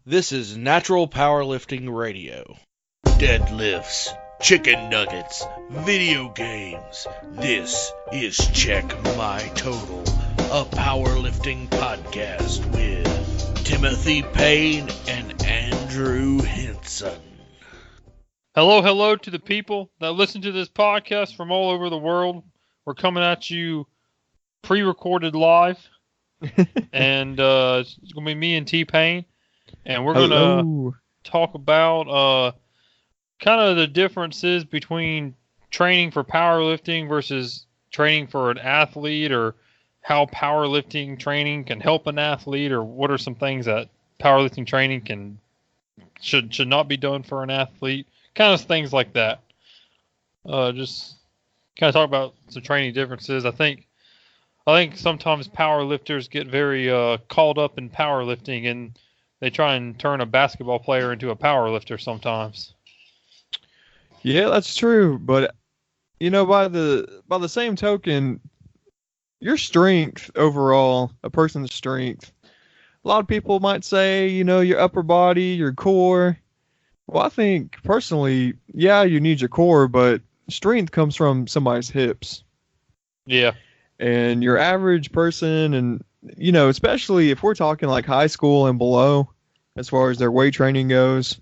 This is Natural Powerlifting Radio. Deadlifts, chicken nuggets, video games. This is Check My Total, a powerlifting podcast with Timothy Payne and Andrew Hinson. Hello to the people that listen to this podcast from all over the world. We're coming at you pre-recorded live, and it's going to be me and T-Payne, and we're going to talk about kind of the differences between training for powerlifting versus training for an athlete, or how powerlifting training can help an athlete, or what are some things that powerlifting training should not be done for an athlete. Kind of things like that. Just kind of talk about some training differences. I think sometimes powerlifters get very caught up in powerlifting, and they try and turn a basketball player into a powerlifter sometimes. Yeah, that's true. But by the same token, your strength overall, a person's strength. A lot of people might say, your upper body, your core. Well, I think personally, yeah, you need your core, but strength comes from somebody's hips. Yeah. And your average person, and, especially if we're talking like high school and below, as far as their weight training goes,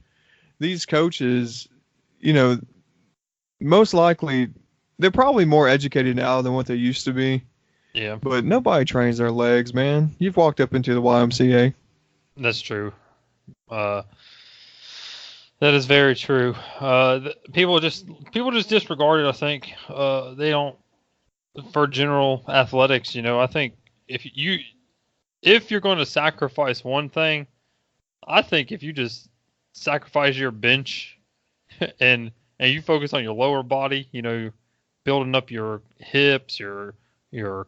these coaches, most likely, they're probably more educated now than what they used to be. Yeah. But nobody trains their legs, man. You've walked up into the YMCA. That's true. That is very true. People just disregard it. I think they don't, for general athletics. I think if you're going to sacrifice one thing, I think if you just sacrifice your bench and you focus on your lower body, building up your hips, your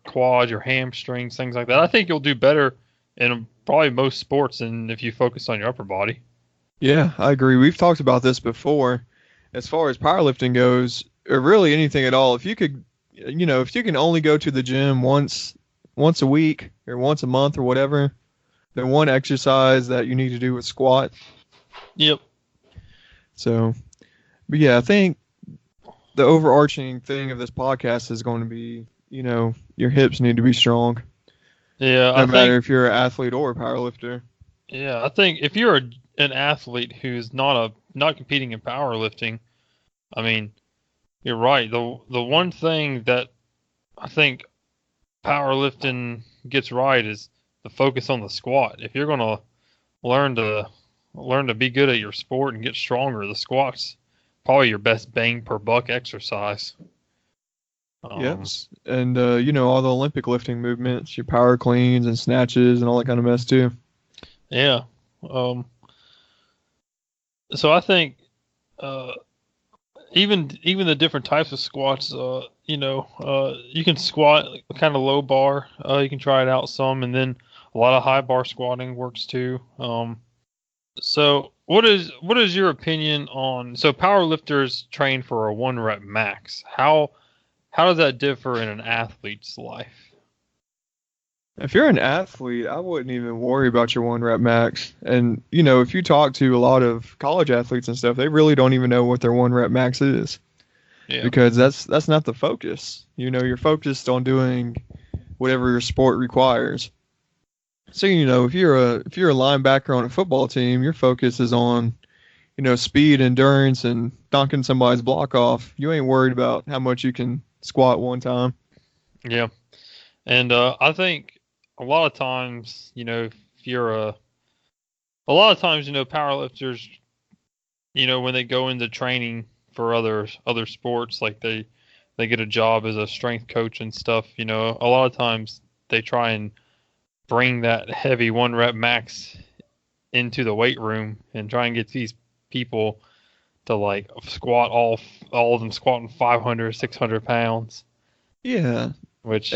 quads, your hamstrings, things like that, I think you'll do better in probably most sports than if you focus on your upper body. Yeah, I agree. We've talked about this before. As far as powerlifting goes, or really anything at all, if you can only go to the gym once a week or once a month or whatever, then one exercise that you need to do is squat. Yep. So, but yeah, I think the overarching thing of this podcast is going to be, your hips need to be strong. Yeah. No matter if you're an athlete or a powerlifter. Yeah, I think if you're an athlete who's not competing in powerlifting, I mean, you're right. The one thing that I think powerlifting gets right is the focus on the squat. If you're going to learn to be good at your sport and get stronger, the squat's probably your best bang per buck exercise. Yes, and all the Olympic lifting movements, your power cleans and snatches and all that kind of mess too. Yeah. So I think even the different types of squats, you can squat kind of low bar. You can try it out some, and then a lot of high bar squatting works too. So what is your opinion on, so powerlifters train for a 1 rep max? How does that differ in an athlete's life? If you're an athlete, I wouldn't even worry about your 1 rep max. And, if you talk to a lot of college athletes and stuff, they really don't even know what their 1 rep max is. Yeah. Because that's not the focus. You're focused on doing whatever your sport requires. So, if you're a linebacker on a football team, your focus is on, speed, endurance, and knocking somebody's block off. You ain't worried about how much you can squat one time. Yeah. And I think a lot of times, powerlifters, when they go into training for other sports, like they get a job as a strength coach and stuff, a lot of times they try and bring that heavy 1 rep max into the weight room and try and get these people to like squat all of them squatting 500, 600 pounds. Yeah. Which,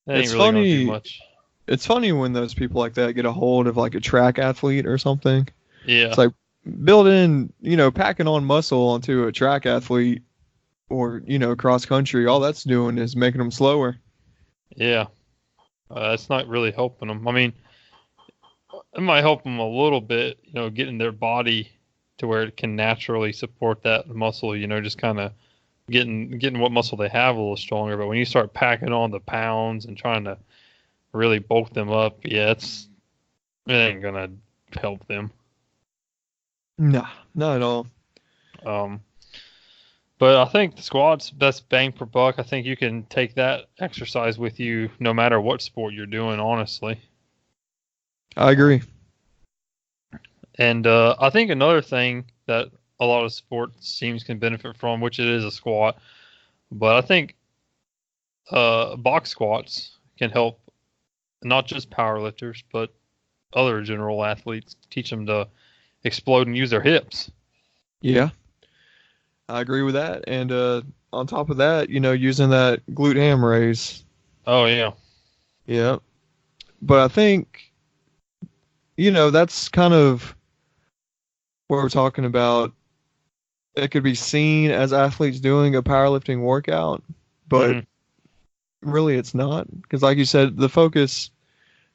it's really funny. Do much. It's funny when those people like that get a hold of like a track athlete or something. Yeah. It's like packing on muscle onto a track athlete or, cross country. All that's doing is making them slower. Yeah. It's not really helping them. I mean, it might help them a little bit, getting their body to where it can naturally support that muscle, just kind of getting what muscle they have a little stronger. But when you start packing on the pounds and trying to really bulk them up, yeah, it ain't gonna help them. Nah, not at all. But I think the squat's best bang per buck. I think you can take that exercise with you no matter what sport you're doing, honestly. I agree. And I think another thing that a lot of sports teams can benefit from, which it is a squat, but I think box squats can help not just powerlifters, but other general athletes, teach them to explode and use their hips. Yeah, I agree with that. And on top of that, using that glute ham raise. Oh, yeah. Yeah. But I think, that's kind of what we're talking about. It could be seen as athletes doing a powerlifting workout, but really it's not. Because like you said, the focus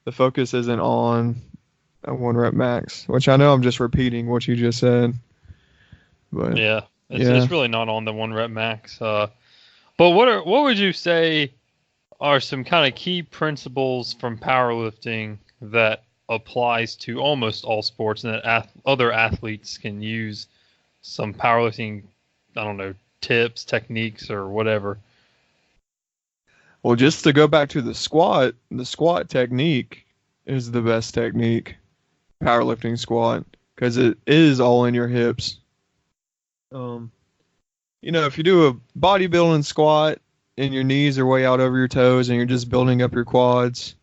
isn't on a 1 rep max, which I know I'm just repeating what you just said. But yeah, it's really not on the 1 rep max. But what would you say are some kind of key principles from powerlifting that applies to almost all sports and that other athletes can use some powerlifting, I don't know, tips, techniques, or whatever? Well, just to go back to the squat technique is the best technique, powerlifting squat, because it is all in your hips. If you do a bodybuilding squat and your knees are way out over your toes and you're just building up your quads,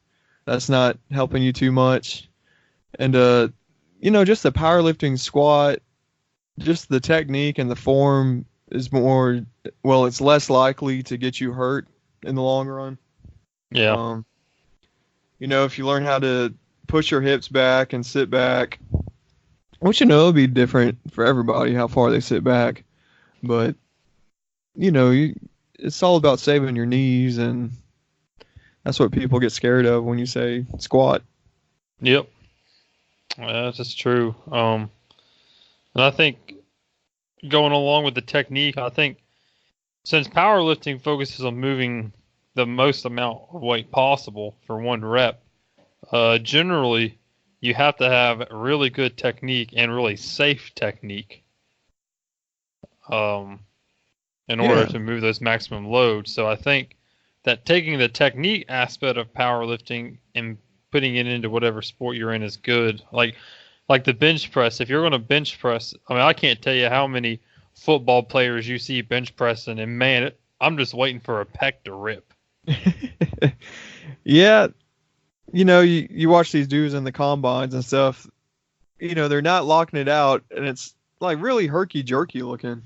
that's not helping you too much. And, just the powerlifting squat, just the technique and the form is it's less likely to get you hurt in the long run. Yeah. If you learn how to push your hips back and sit back, which, it'll be different for everybody how far they sit back. But, it's all about saving your knees, and that's what people get scared of when you say squat. Yep. That's just true. And I think going along with the technique, I think since powerlifting focuses on moving the most amount of weight possible for 1 rep, generally you have to have really good technique and really safe technique in order to move those maximum loads. So I think that taking the technique aspect of powerlifting and putting it into whatever sport you're in is good. Like the bench press. If you're going to bench press, I can't tell you how many football players you see bench pressing, and man, I'm just waiting for a pec to rip. Yeah. You watch these dudes in the combines and stuff, they're not locking it out, and it's like really herky-jerky looking.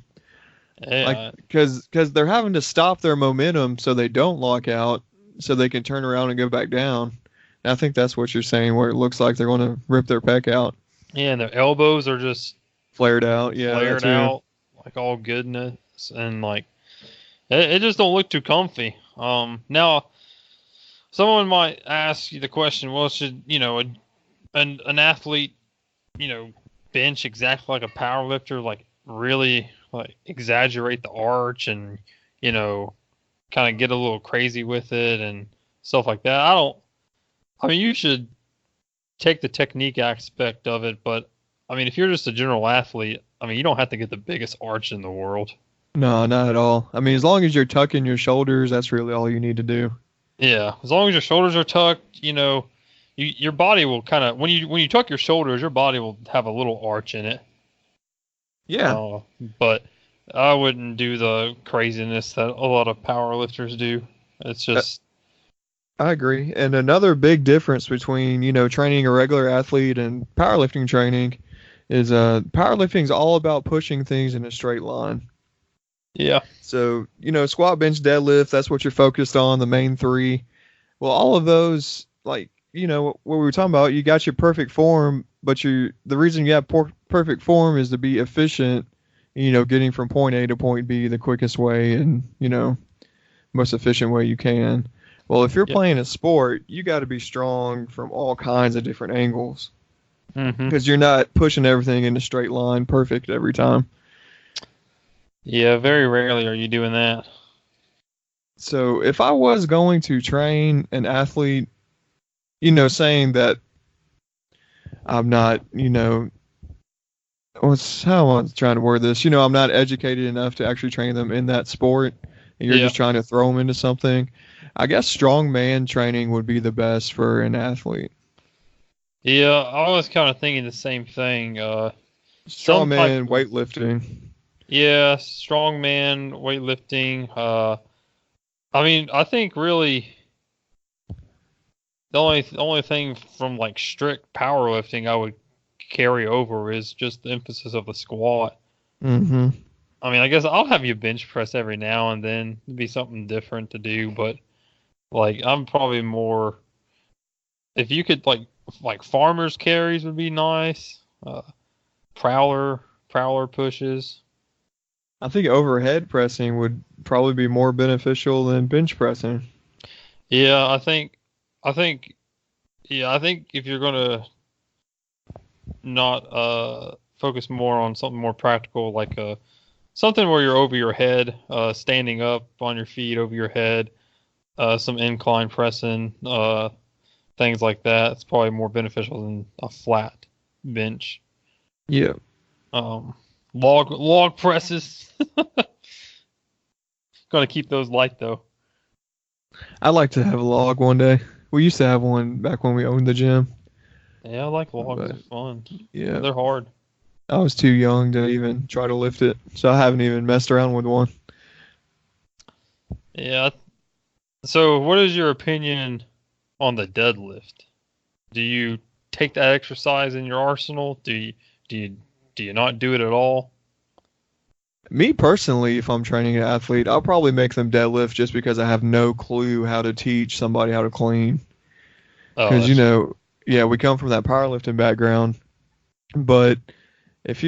Yeah. Because they're having to stop their momentum so they don't lock out, so they can turn around and go back down. And I think that's what you're saying, where it looks like they're going to rip their pec out. Yeah, and their elbows are just flared out. Yeah, flared out like all goodness, and like it just don't look too comfy. Now, someone might ask you the question: well, should an athlete, bench exactly like a powerlifter, like really like exaggerate the arch and kind of get a little crazy with it and stuff like that? You should take the technique aspect of it, but if you're just a general athlete, you don't have to get the biggest arch in the world. No, not at all. As long as you're tucking your shoulders, that's really all you need to do. Yeah, as long as your shoulders are tucked, your body will kind of, when you tuck your shoulders, your body will have a little arch in it. Yeah. But I wouldn't do the craziness that a lot of powerlifters do. It's just... I agree. And another big difference between, training a regular athlete and powerlifting training is powerlifting is all about pushing things in a straight line. Yeah. So, squat, bench, deadlift, that's what you're focused on, the main 3. Well, all of those, like, what we were talking about, you got your perfect form, but the reason you have perfect form is to be efficient, getting from point A to point B the quickest way and, most efficient way you can. Well, if you're playing a sport, you got to be strong from all kinds of different angles. Mm-hmm. because you're not pushing everything in a straight line perfect every time. Yeah, very rarely are you doing that. So if I was going to train an athlete, saying that I'm not, how am I trying to word this? I'm not educated enough to actually train them in that sport, and you're Yeah. just trying to throw them into something. I guess strongman training would be the best for an athlete. Yeah, I was kind of thinking the same thing. Some type Strongman of, weightlifting. yeah, strongman, weightlifting. I mean, I think really the only thing from like strict powerlifting I would carry over is just the emphasis of the squat. Mm-hmm. I mean, I guess I'll have you bench press every now and then. It'd be something different to do, but like I'm probably more if you could like farmers carries would be nice. Prowler pushes. I think overhead pressing would probably be more beneficial than bench pressing. Yeah, I think I think if you're gonna not focus more on something more practical like something where you're over your head, standing up on your feet over your head, some incline pressing, things like that. It's probably more beneficial than a flat bench. Yeah. Log presses. Gotta keep those light though. I'd like to have a log one day. We used to have one back when we owned the gym. Yeah, I like logs. But, They're fun. yeah. They're hard. I was too young to even try to lift it, so I haven't even messed around with one. Yeah. So, what is your opinion on the deadlift? Do you take that exercise in your arsenal? Do you not do it at all? Me personally, if I'm training an athlete, I'll probably make them deadlift just because I have no clue how to teach somebody how to clean. Oh, Because, yeah, we come from that powerlifting background. But if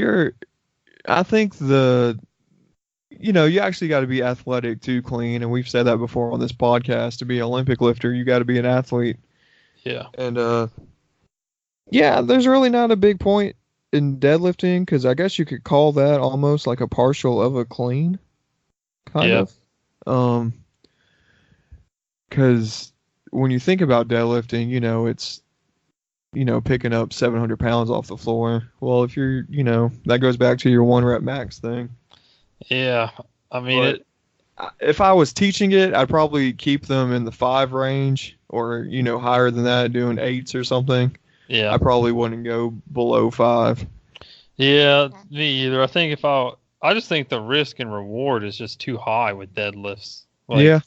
I think you actually got to be athletic to clean. And we've said that before on this podcast. To be an Olympic lifter, you got to be an athlete. yeah. And, yeah, there's really not a big point in deadlifting because I guess you could call that almost like a partial of a clean, kind Yeah. of. Because when you think about deadlifting, it's picking up 700 pounds off the floor. Well, if you're, that goes back to your 1 rep max thing. Yeah. I mean, If I was teaching it, I'd probably keep them in the 5 range or, higher than that, doing 8s or something. yeah. I probably wouldn't go below 5. Yeah, me either. I just think the risk and reward is just too high with deadlifts. Yeah.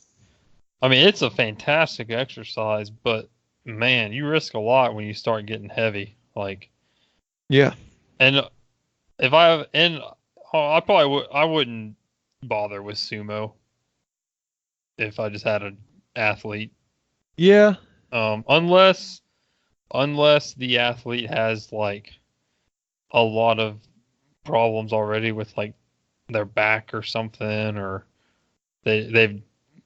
I mean, it's a fantastic exercise, but man, you risk a lot when you start getting heavy. Yeah. And if I have, and I wouldn't bother with sumo if I just had an athlete. Yeah. Unless the athlete has a lot of problems already with their back or something, or they've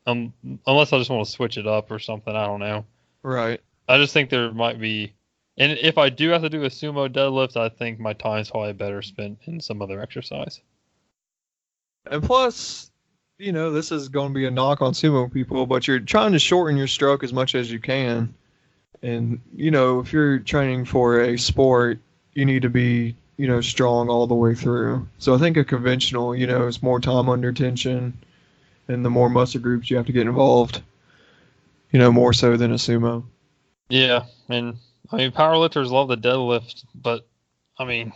unless I just want to switch it up or something. I don't know. Right. I just think there might be, and if I do have to do a sumo deadlift, I think my time's probably better spent in some other exercise. And plus, this is going to be a knock on sumo people, but you're trying to shorten your stroke as much as you can. And, if you're training for a sport, you need to be, strong all the way through. So I think a conventional, is more time under tension and the more muscle groups you have to get involved, more so than a sumo. Yeah, and I mean, powerlifters love the deadlift, but I mean,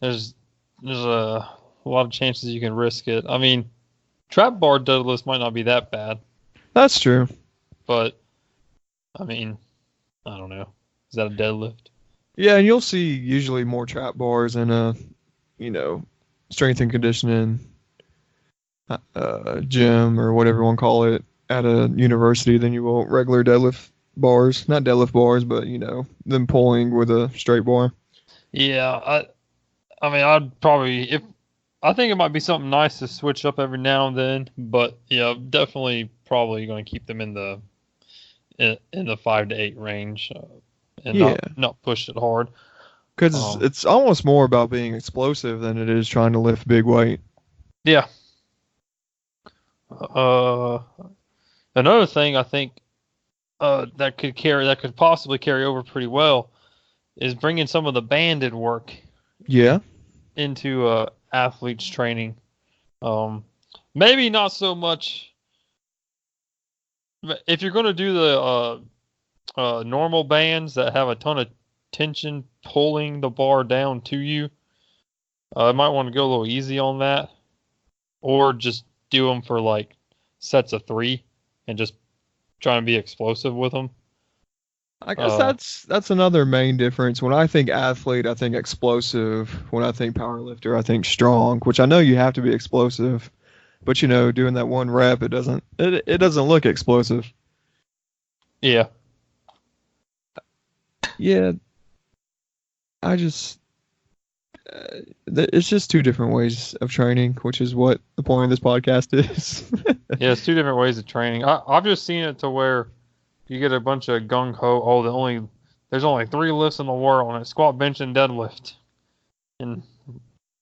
there's a lot of chances you can risk it. I mean, trap bar deadlifts might not be that bad, That's true. but I mean, I don't know. Is that a deadlift? Yeah, and you'll see usually more trap bars in a, strength and conditioning gym or whatever you want to call it at a university than you will regular deadlift bars. Not deadlift bars, but, them pulling with a straight bar. Yeah, I mean, I'd probably I think it might be something nice to switch up every now and then, but yeah, definitely probably going to keep them in the 5 to 8 range. and Yeah. not push it hard. Because it's almost more about being explosive than it is trying to lift big weight. Yeah. Another thing I think that could possibly carry over pretty well is bringing some of the banded work. Yeah. Into athletes training. Maybe not so much. If you're going to do the normal bands that have a ton of tension pulling the bar down to you, I might want to go a little easy on that, or just do them for like sets of 3 and just try and be explosive with them. I guess that's another main difference. When I think athlete, I think explosive. When I think powerlifter, I think strong, which I know you have to be explosive, but doing that one rep, it doesn't look explosive. Yeah. Yeah. I just it's just 2 different ways of training, which is what the point of this podcast is. Yeah, it's 2 different ways of training. I've just seen it to where you get a bunch of gung ho. Oh, there's only 3 lifts in the world, and it's squat, bench, and deadlift. And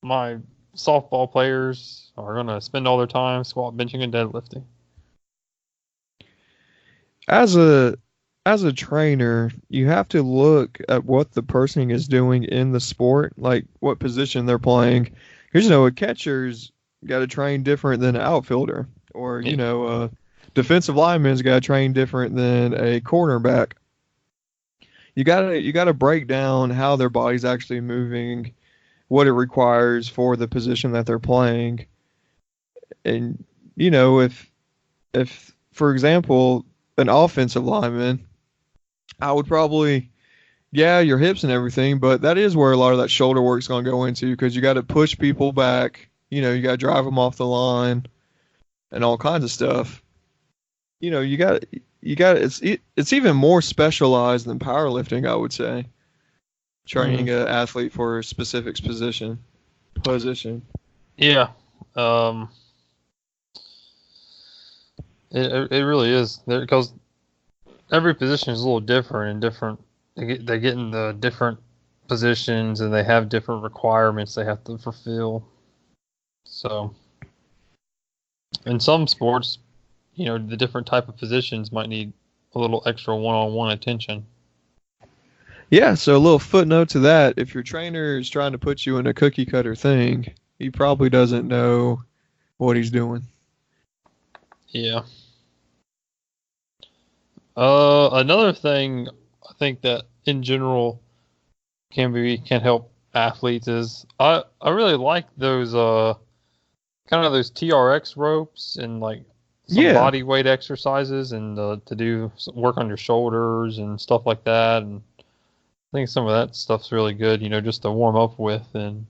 my softball players are gonna spend all their time squat, benching, and deadlifting. As a trainer, you have to look at what the person is doing in the sport, like what position they're playing. Because a catcher's got to train different than an outfielder, or a defensive lineman's got to train different than a cornerback. You gotta break down how their body's actually moving, what it requires for the position that they're playing, and if for example an offensive lineman, I would probably, your hips and everything, but that is where a lot of that shoulder work's going to go into, because you got to push people back, you got to drive them off the line and all kinds of stuff. You got it's even more specialized than powerlifting, I would say. Training an athlete for a specific position. Yeah. It really is, because every position is a little different and different. They get in the different positions and they have different requirements they have to fulfill. So, in some sports, the different type of positions might need a little extra one-on-one attention. Yeah, so a little footnote to that: if your trainer is trying to put you in a cookie cutter thing, he probably doesn't know what he's doing. Yeah. Another thing I think that in general can help athletes is I really like those kind of those TRX ropes and like some body weight exercises and to do work on your shoulders and stuff like that. And I think some of that stuff's really good, just to warm up with. And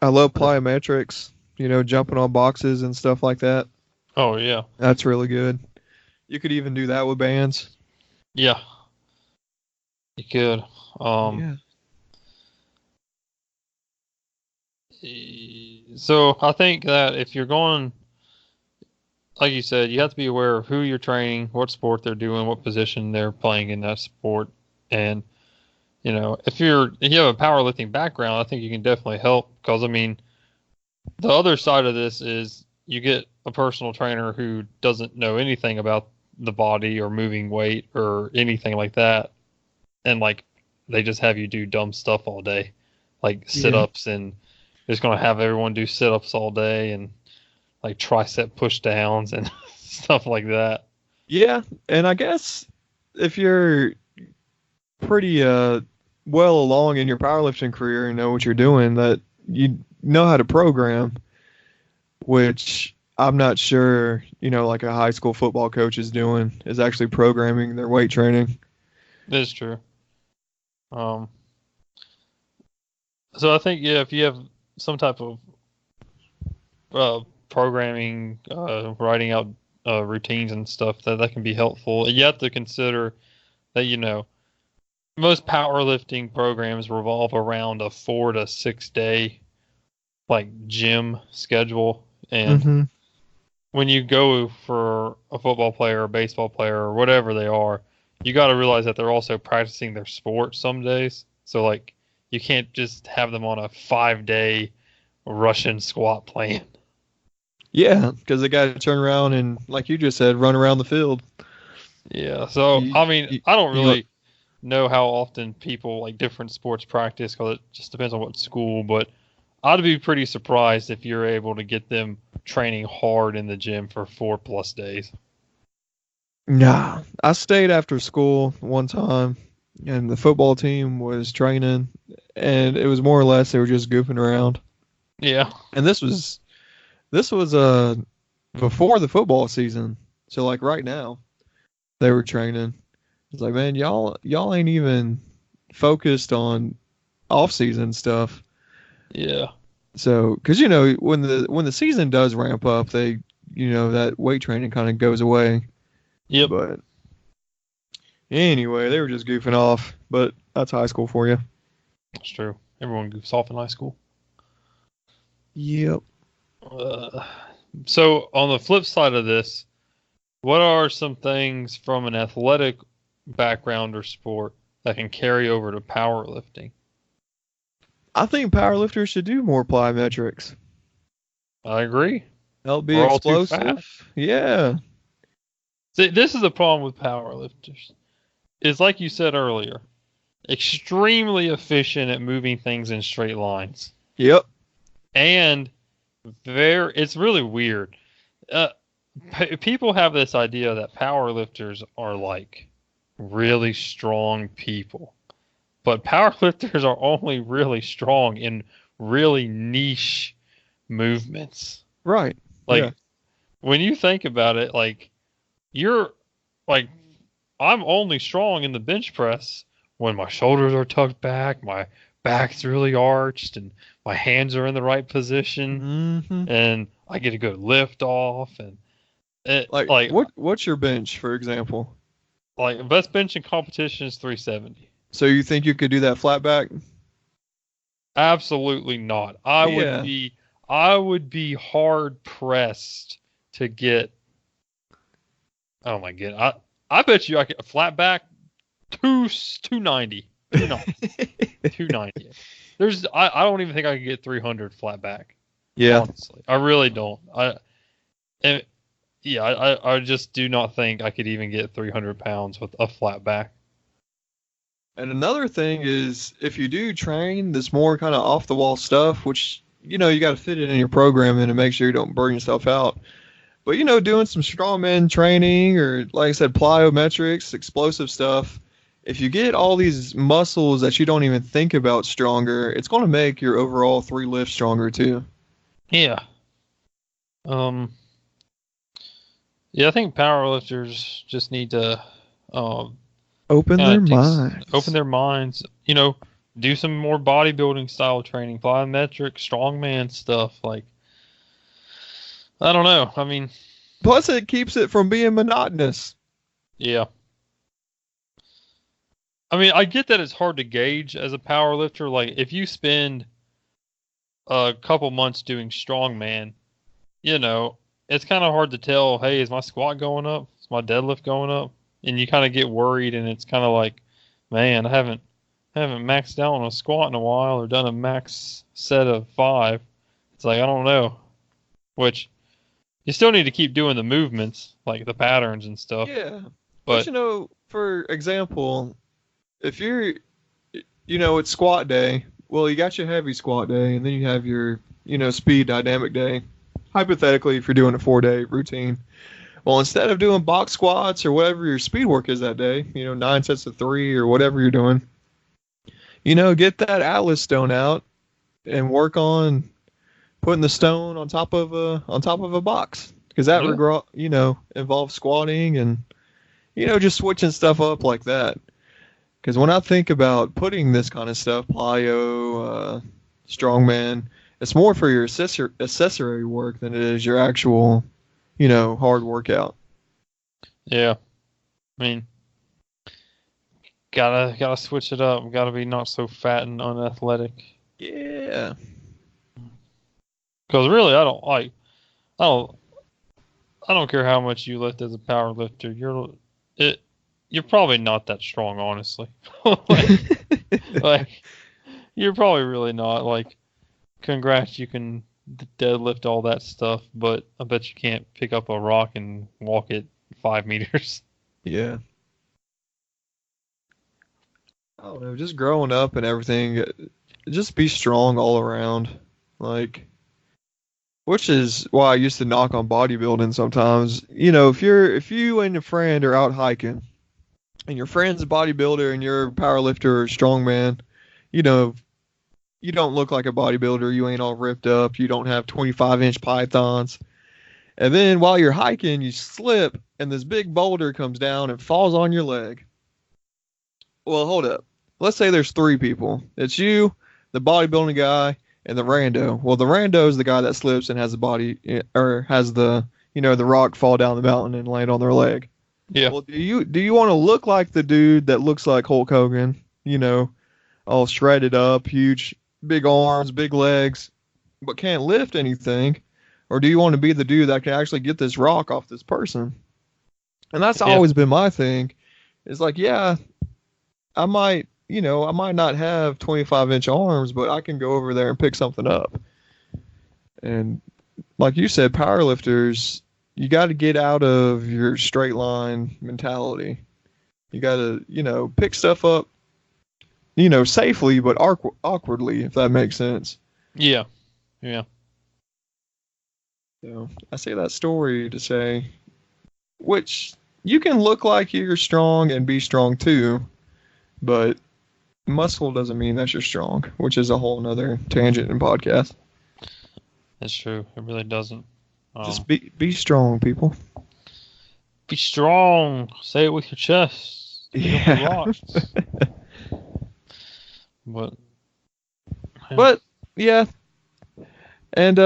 I love plyometrics, jumping on boxes and stuff like that. Oh yeah, that's really good. You could even do that with bands. Yeah, you could. So I think that if you're going, like you said, you have to be aware of who you're training, what sport they're doing, what position they're playing in that sport. And, if you have a powerlifting background, I think you can definitely help, because, the other side of this is you get a personal trainer who doesn't know anything about the body or moving weight or anything like that. And, they just have you do dumb stuff all day, like sit-ups, and just going to have everyone do sit-ups all day and tricep push downs and stuff like that. Yeah, and I guess if you're pretty well along in your powerlifting career and know what you're doing, that you know how to program, which I'm not sure, like a high school football coach is doing, is actually programming their weight training. That's true. So I think, if you have some type of programming, writing out routines and stuff, that can be helpful. You have to consider that, most powerlifting programs revolve around a 4 to 6 day gym schedule. And when you go for a football player or baseball player or whatever they are, you got to realize that they're also practicing their sport some days. So like, you can't just have them on a 5-day Russian squat plan. Yeah, because they got to turn around and, like you just said, run around the field. Yeah. So You, I mean, you, I don't you really know how often people like different sports practice because it just depends on what school. But I'd be pretty surprised if you're able to get them training hard in the gym for 4+ days. Nah, I stayed after school one time, and the football team was training, and it was more or less they were just goofing around. Yeah. And this was before the football season, so like right now they were training. It's like, man, y'all ain't even focused on off season stuff. Yeah. So, because when the season does ramp up, they that weight training kind of goes away. Yep. But anyway, they were just goofing off. But that's high school for you. That's true. Everyone goofs off in high school. Yep. So on the flip side of this, what are some things from an athletic background or sport that can carry over to powerlifting? I think powerlifters should do more plyometrics. I agree. Help be We're all too explosive. fat. Yeah. See, this is the problem with powerlifters. It's like you said earlier, extremely efficient at moving things in straight lines. Yep. And it's really weird. People have this idea that powerlifters are like really strong people. But powerlifters are only really strong in really niche movements. Right. Like Yeah. when you think about it, like you're like I'm only strong in the bench press when my shoulders are tucked back, my back's really arched, and my hands are in the right position, Mm-hmm. and I get a good lift off, and Like what's your bench, for example? like best bench in competition is 370. So you think you could do that flat back? Absolutely not. Yeah. I would be hard pressed to get. Oh my god! I bet you I could flat back 290, 290. I don't even think I could get 300 flat back. Yeah. Honestly, I really don't. I just do not think I could even get 300 pounds with a flat back. And another thing is, if you do train this more kind of off the wall stuff, which you got to fit it in your program and to make sure you don't burn yourself out. But doing some strongman training or, like I said, plyometrics, explosive stuff. If you get all these muscles that you don't even think about stronger, it's going to make your overall 3 lifts stronger too. Yeah. Yeah, I think powerlifters just need to Open their minds. Open their minds. Do some more bodybuilding style training, plyometric, strongman stuff. Like, I don't know. I mean, plus it keeps it from being monotonous. Yeah. I mean, I get that it's hard to gauge as a powerlifter. Like, if you spend a couple months doing strongman, it's kind of hard to tell, hey, is my squat going up? Is my deadlift going up? And you kind of get worried, and it's kind of like, man, I haven't maxed out on a squat in a while or done a max set of 5. It's like, I don't know. Which, you still need to keep doing the movements, like the patterns and stuff. Yeah. But for example, if you're, it's squat day, well, you got your heavy squat day, and then you have your, speed dynamic day. Hypothetically, if you're doing a 4-day routine. Well, instead of doing box squats or whatever your speed work is that day, 9 sets of 3 or whatever you're doing, get that Atlas stone out and work on putting the stone on top of a box, because that involves squatting and just switching stuff up like that. Because when I think about putting this kind of stuff, plyo, strongman, it's more for your accessory work than it is your actual hard workout. Yeah. I mean, gotta switch it up. Gotta be not so fat and unathletic. Yeah. Because really, I don't care how much you lift as a power lifter. you're probably not that strong, honestly. like, you're probably really not. Like, congrats, you can deadlift all that stuff, but I bet you can't pick up a rock and walk it 5 meters. Yeah. I don't know, just growing up and everything, just be strong all around. Like, which is why I used to knock on bodybuilding sometimes. You know, if you and your friend are out hiking and your friend's a bodybuilder and you're a powerlifter or strongman, you know, you don't look like a bodybuilder, you ain't all ripped up, you don't have 25-inch pythons. And then while you're hiking, you slip and this big boulder comes down and falls on your leg. Well, hold up. Let's say there's 3 people. It's you, the bodybuilding guy, and the rando. Well, the rando is the guy that slips and has the body, or has the, the rock fall down the mountain and land on their leg. Yeah. Well, do you want to look like the dude that looks like Hulk Hogan? All shredded up, huge, big arms, big legs, but can't lift anything? Or do you want to be the dude that can actually get this rock off this person? And that's always been my thing. It's like, yeah, I might not have 25-inch arms, but I can go over there and pick something up. And like you said, powerlifters, you got to get out of your straight line mentality. You got to, pick stuff up, safely, but awkwardly, if that makes sense. Yeah. Yeah. So I say that story to say, which you can look like you're strong and be strong too, but muscle doesn't mean that you're strong, which is a whole nother tangent in podcast. That's true. It really doesn't. Just be strong, people. Be strong. Say it with your chest. Yeah. But yeah. And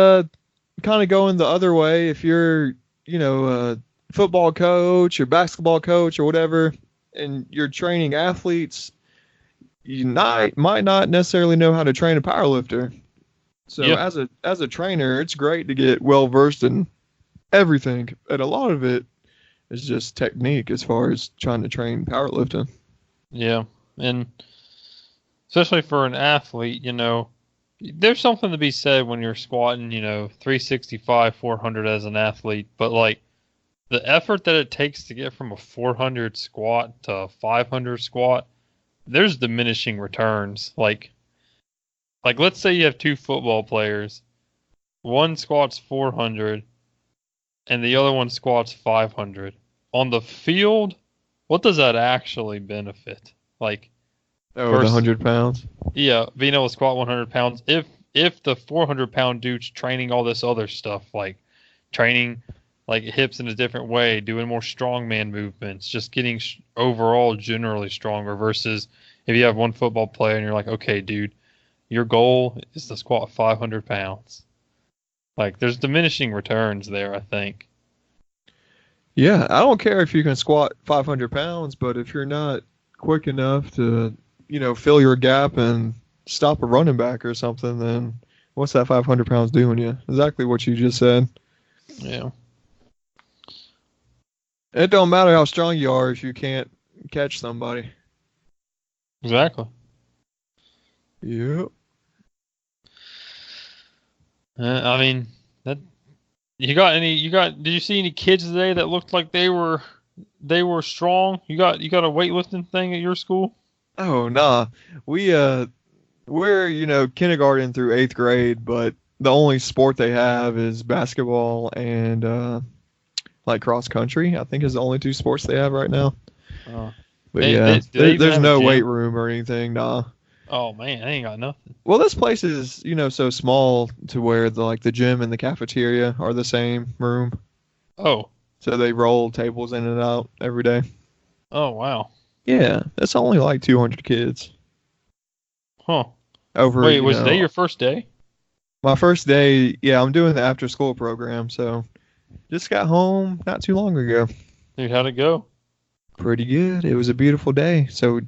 kind of going the other way, if you're, a football coach or basketball coach or whatever, and you're training athletes, you might not necessarily know how to train a powerlifter. So as a trainer, it's great to get well versed in everything, and a lot of it is just technique as far as trying to train powerlifting. Yeah, and especially for an athlete, there's something to be said when you're squatting, 365, 400 as an athlete, but like the effort that it takes to get from a 400 squat to a 500 squat, there's diminishing returns. Like let's say you have 2 football players. One squats 400 and the other one squats 500. On the field, what does that actually benefit? Like, the 100 pounds? Yeah, being able to squat 100 pounds. If the 400-pound dude's training all this other stuff, like training like hips in a different way, doing more strongman movements, just getting overall generally stronger, versus if you have one football player and you're like, okay, dude, your goal is to squat 500 pounds. Like, there's diminishing returns there, I think. Yeah, I don't care if you can squat 500 pounds, but if you're not quick enough to, fill your gap and stop a running back or something, then what's that 500 pounds doing you? Exactly what you just said. Yeah. It don't matter how strong you are if you can't catch somebody. Exactly. Yep. I mean, did you see any kids today that looked like they were strong? You got a weightlifting thing at your school? Oh, nah. We're, kindergarten through 8th grade, but the only sport they have is basketball and, cross country, I think is the only 2 sports they have right now. But there's no weight room or anything, nah. Oh man, I ain't got nothing. Well, this place is, so small to where the gym and the cafeteria are the same room. Oh. So they roll tables in and out every day. Oh wow. Yeah, it's only like 200 kids. Huh. Wait, was today your first day? My first day, yeah, I'm doing the after school program, so just got home not too long ago. Dude, how'd it go? Pretty good. It was a beautiful day, so,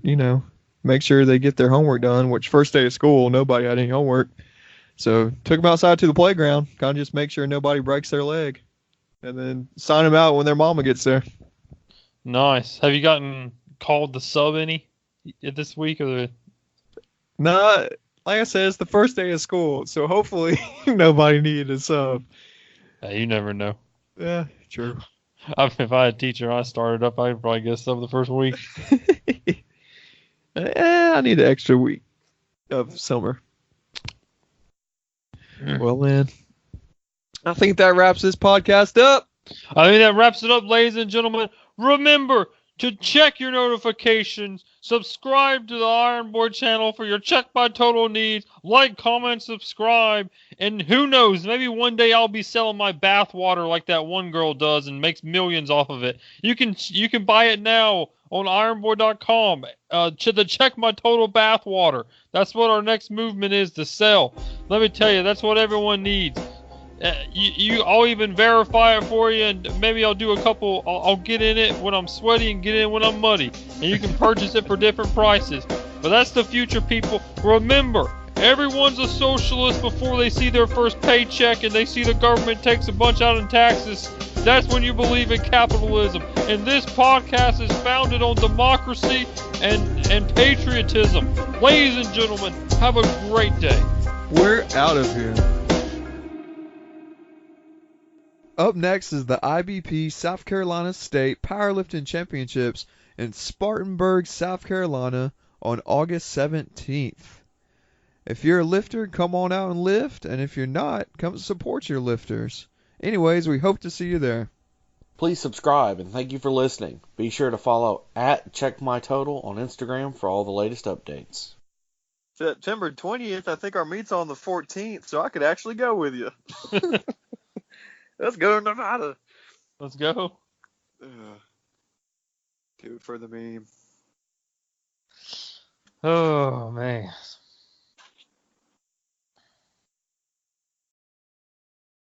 make sure they get their homework done, which first day of school, nobody had any homework. So took them outside to the playground, kind of just make sure nobody breaks their leg, and then sign them out when their mama gets there. Nice. Have you gotten called the sub any this week or the? Nah, like I said, it's the first day of school, so hopefully nobody needed a sub. You never know. Yeah, true. If I had a teacher I started up, I'd probably get a sub the first week. I need an extra week of summer. Well, then, I think that wraps this podcast up. I think that wraps it up, ladies and gentlemen. Remember to check your notifications, subscribe to the Iron Boy channel for your Check My Total needs, like, comment, subscribe, and who knows, maybe one day I'll be selling my bath water like that one girl does and makes millions off of it. You can buy it now on ironboy.com to the Check My Total bath water. That's what our next movement is, to sell. Let me tell you, that's what everyone needs. I'll even verify it for you, and maybe I'll do a couple. I'll get in it when I'm sweaty and get in when I'm muddy, and you can purchase it for different prices. But that's the future, people. Remember, everyone's a socialist before they see their first paycheck and they see the government takes a bunch out in taxes. That's when you believe in capitalism. And this podcast is founded on democracy and patriotism. Ladies and gentlemen, have a great day. We're out of here. Up next is the IBP South Carolina State Powerlifting Championships in Spartanburg, South Carolina on August 17th. If you're a lifter, come on out and lift, and if you're not, come support your lifters. Anyways, we hope to see you there. Please subscribe, and thank you for listening. Be sure to follow @CheckMyTotal on Instagram for all the latest updates. September 20th, I think our meet's on the 14th, so I could actually go with you. Let's go to Nevada. Let's go. Do it for the meme. Oh, man.